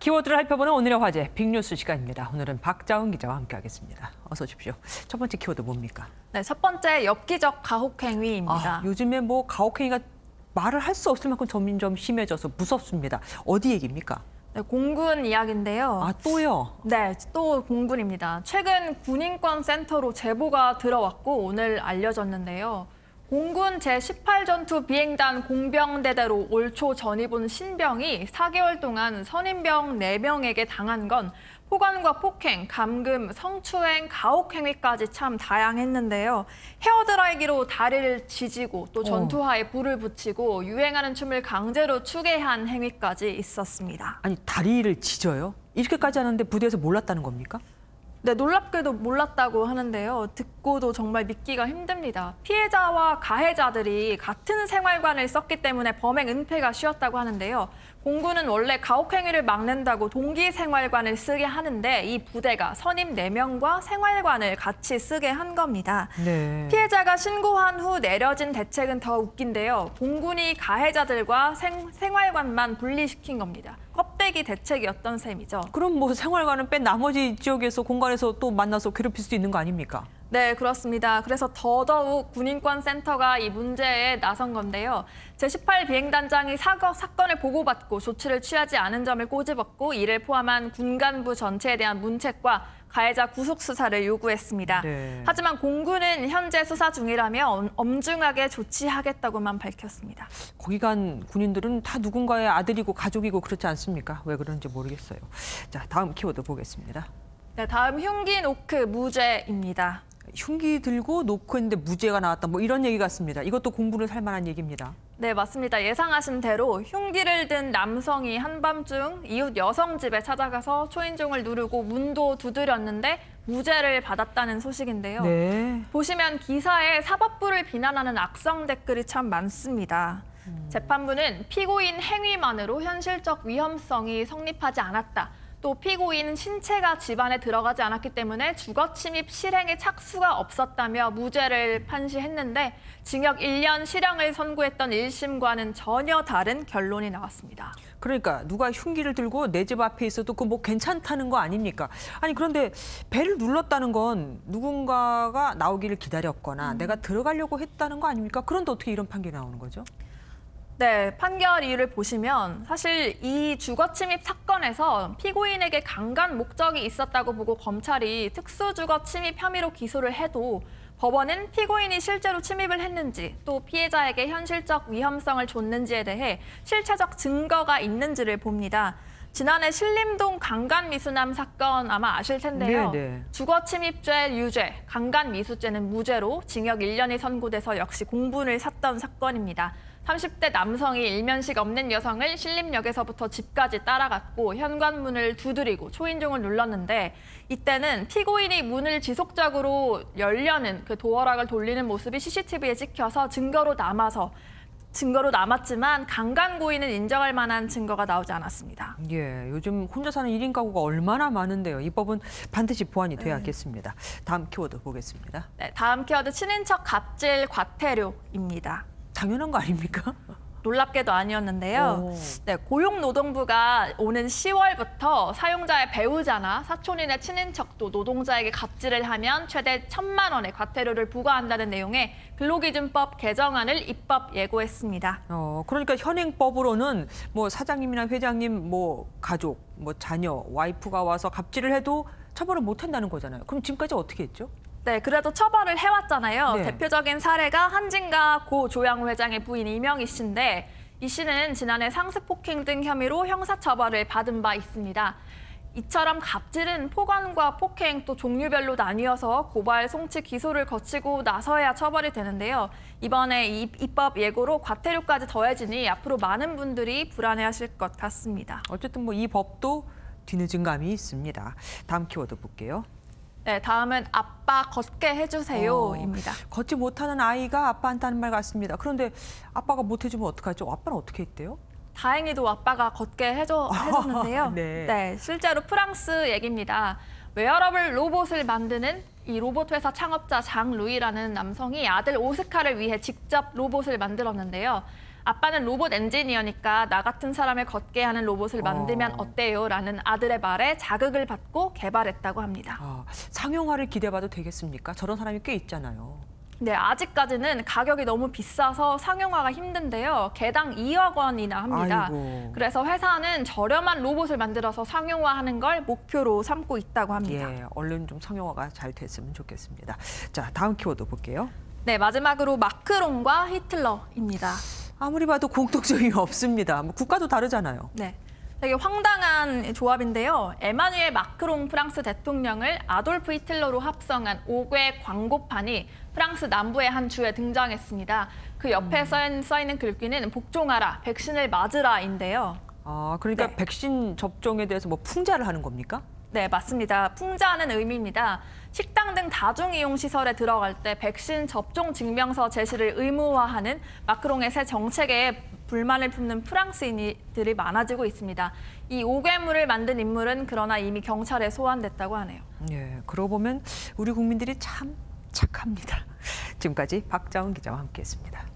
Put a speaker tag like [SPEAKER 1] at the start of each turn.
[SPEAKER 1] 키워드를 살펴보는 오늘의 화제, 빅뉴스 시간입니다. 오늘은 박자은 기자와 함께하겠습니다. 어서 오십시오. 첫 번째 키워드 뭡니까?
[SPEAKER 2] 네, 첫 번째 엽기적 가혹행위입니다.
[SPEAKER 1] 요즘에 가혹행위가 말을 할 수 없을 만큼 점점 심해져서 무섭습니다. 어디 얘기입니까?
[SPEAKER 2] 네, 공군 이야기인데요.
[SPEAKER 1] 또요?
[SPEAKER 2] 네, 또 공군입니다. 최근 군인권 센터로 제보가 들어왔고 오늘 알려졌는데요. 공군 제18전투 비행단 공병대대로 올 초 전입 온 신병이 4개월 동안 선임병 4명에게 당한 건 포관과 폭행, 감금, 성추행, 가혹행위까지 참 다양했는데요. 헤어드라이기로 다리를 지지고 또 전투화에 불을 붙이고 유행하는 춤을 강제로 추게 한 행위까지 있었습니다.
[SPEAKER 1] 아니, 다리를 지져요? 이렇게까지 하는데 부대에서 몰랐다는 겁니까?
[SPEAKER 2] 네, 놀랍게도 몰랐다고 하는데요. 듣고도 정말 믿기가 힘듭니다. 피해자와 가해자들이 같은 생활관을 썼기 때문에 범행 은폐가 쉬웠다고 하는데요. 공군은 원래 가혹행위를 막는다고 동기 생활관을 쓰게 하는데 이 부대가 선임 4명과 생활관을 같이 쓰게 한 겁니다.
[SPEAKER 1] 네.
[SPEAKER 2] 피해자가 신고한 후 내려진 대책은 더 웃긴데요. 공군이 가해자들과 생활관만 분리시킨 겁니다. 껍데기 대책이었던 셈이죠.
[SPEAKER 1] 그럼 생활관은 뺀 나머지 지역에서 공간에서 또 만나서 괴롭힐 수 있는 거 아닙니까?
[SPEAKER 2] 네, 그렇습니다. 그래서 더더욱 군인권 센터가 이 문제에 나선 건데요. 제18 비행단장이 사건을 보고받고 조치를 취하지 않은 점을 꼬집었고 이를 포함한 군간부 전체에 대한 문책과 가해자 구속 수사를 요구했습니다.
[SPEAKER 1] 네.
[SPEAKER 2] 하지만 공군은 현재 수사 중이라며 엄중하게 조치하겠다고만 밝혔습니다.
[SPEAKER 1] 거기 간 군인들은 다 누군가의 아들이고 가족이고 그렇지 않습니까? 왜 그런지 모르겠어요. 자, 다음 키워드 보겠습니다.
[SPEAKER 2] 네, 다음 흉기 노크 무죄입니다.
[SPEAKER 1] 흉기 들고 놓고 있는데 무죄가 나왔다. 이런 얘기 같습니다. 이것도 공부를 할 만한 얘기입니다.
[SPEAKER 2] 네, 맞습니다. 예상하신 대로 흉기를 든 남성이 한밤중 이웃 여성 집에 찾아가서 초인종을 누르고 문도 두드렸는데 무죄를 받았다는 소식인데요.
[SPEAKER 1] 네.
[SPEAKER 2] 보시면 기사에 사법부를 비난하는 악성 댓글이 참 많습니다. 재판부는 피고인 행위만으로 현실적 위험성이 성립하지 않았다. 또 피고인 신체가 집안에 들어가지 않았기 때문에 주거침입 실행의 착수가 없었다며 무죄를 판시했는데 징역 1년 실형을 선고했던 1심과는 전혀 다른 결론이 나왔습니다.
[SPEAKER 1] 그러니까 누가 흉기를 들고 내 집 앞에 있어도 괜찮다는 거 아닙니까? 아니, 그런데 벨을 눌렀다는 건 누군가가 나오기를 기다렸거나 내가 들어가려고 했다는 거 아닙니까? 그런데 어떻게 이런 판결이 나오는 거죠?
[SPEAKER 2] 네, 판결 이유를 보시면 사실 이 주거침입 사건에서 피고인에게 강간 목적이 있었다고 보고 검찰이 특수주거침입 혐의로 기소를 해도 법원은 피고인이 실제로 침입을 했는지 또 피해자에게 현실적 위험성을 줬는지에 대해 실체적 증거가 있는지를 봅니다. 지난해 신림동 강간미수남 사건 아마 아실 텐데요.
[SPEAKER 1] 네네.
[SPEAKER 2] 주거침입죄 유죄, 강간미수죄는 무죄로 징역 1년이 선고돼서 역시 공분을 샀던 사건입니다. 30대 남성이 일면식 없는 여성을 신림역에서부터 집까지 따라갔고 현관문을 두드리고 초인종을 눌렀는데 이때는 피고인이 문을 지속적으로 열려는 그 도어락을 돌리는 모습이 CCTV에 찍혀서 증거로 남았지만 강간 고의는 인정할 만한 증거가 나오지 않았습니다.
[SPEAKER 1] 예, 요즘 혼자 사는 1인 가구가 얼마나 많은데요. 이 법은 반드시 보완이 돼야겠습니다. 다음 키워드 보겠습니다.
[SPEAKER 2] 네, 다음 키워드 친인척 갑질 과태료입니다.
[SPEAKER 1] 당연한 거 아닙니까?
[SPEAKER 2] 놀랍게도 아니었는데요. 네, 고용노동부가 오는 10월부터 사용자의 배우자나 사촌인의 친인척도 노동자에게 갑질을 하면 최대 1,000만 원의 과태료를 부과한다는 내용의 근로기준법 개정안을 입법 예고했습니다.
[SPEAKER 1] 그러니까 현행법으로는 사장님이나 회장님, 가족, 자녀, 와이프가 와서 갑질을 해도 처벌을 못 한다는 거잖아요. 그럼 지금까지 어떻게 했죠?
[SPEAKER 2] 네, 그래도 처벌을 해왔잖아요.
[SPEAKER 1] 네.
[SPEAKER 2] 대표적인 사례가 한진가 고 조양호 회장의 부인 이명희 씨인데 이 씨는 지난해 상습폭행 등 혐의로 형사처벌을 받은 바 있습니다. 이처럼 갑질은 포관과 폭행 또 종류별로 나뉘어서 고발, 송치, 기소를 거치고 나서야 처벌이 되는데요. 이번에 입법 예고로 과태료까지 더해지니 앞으로 많은 분들이 불안해하실 것 같습니다.
[SPEAKER 1] 어쨌든 이 법도 뒤늦은 감이 있습니다. 다음 키워드 볼게요.
[SPEAKER 2] 네, 다음은 아빠 걷게 해주세요입니다.
[SPEAKER 1] 걷지 못하는 아이가 아빠한테 하는 말 같습니다. 그런데 아빠가 못 해주면 어떡하죠? 아빠는 어떻게 했대요?
[SPEAKER 2] 다행히도 아빠가 걷게 해줬는데요.
[SPEAKER 1] 네.
[SPEAKER 2] 실제로 프랑스 얘기입니다. 웨어러블 로봇을 만드는 이 로봇 회사 창업자 장 루이라는 남성이 아들 오스카를 위해 직접 로봇을 만들었는데요. 아빠는 로봇 엔지니어니까 나 같은 사람을 걷게 하는 로봇을 만들면 어때요? 라는 아들의 말에 자극을 받고 개발했다고 합니다.
[SPEAKER 1] 상용화를 기대해봐도 되겠습니까? 저런 사람이 꽤 있잖아요.
[SPEAKER 2] 네, 아직까지는 가격이 너무 비싸서 상용화가 힘든데요. 개당 2억 원이나 합니다.
[SPEAKER 1] 아이고.
[SPEAKER 2] 그래서 회사는 저렴한 로봇을 만들어서 상용화하는 걸 목표로 삼고 있다고 합니다.
[SPEAKER 1] 예, 얼른 좀 상용화가 잘 됐으면 좋겠습니다. 자, 다음 키워드 볼게요.
[SPEAKER 2] 네, 마지막으로 마크롱과 히틀러입니다.
[SPEAKER 1] 아무리 봐도 공통점이 없습니다. 뭐 국가도 다르잖아요.
[SPEAKER 2] 네. 되게 황당한 조합인데요. 에마뉘엘 마크롱 프랑스 대통령을 아돌프 히틀러로 합성한 5개 광고판이 프랑스 남부의 한 주에 등장했습니다. 그 옆에 써 있는 글귀는 복종하라, 백신을 맞으라인데요.
[SPEAKER 1] 그러니까
[SPEAKER 2] 네.
[SPEAKER 1] 백신 접종에 대해서 뭐 풍자를 하는 겁니까?
[SPEAKER 2] 네, 맞습니다. 풍자하는 의미입니다. 식당 등 다중이용시설에 들어갈 때 백신 접종 증명서 제시를 의무화하는 마크롱의 새 정책에 불만을 품는 프랑스인들이 많아지고 있습니다. 이 오괴물을 만든 인물은 그러나 이미 경찰에 소환됐다고 하네요.
[SPEAKER 1] 예, 그러고 보면 우리 국민들이 참 착합니다. 지금까지 박자운 기자와 함께했습니다.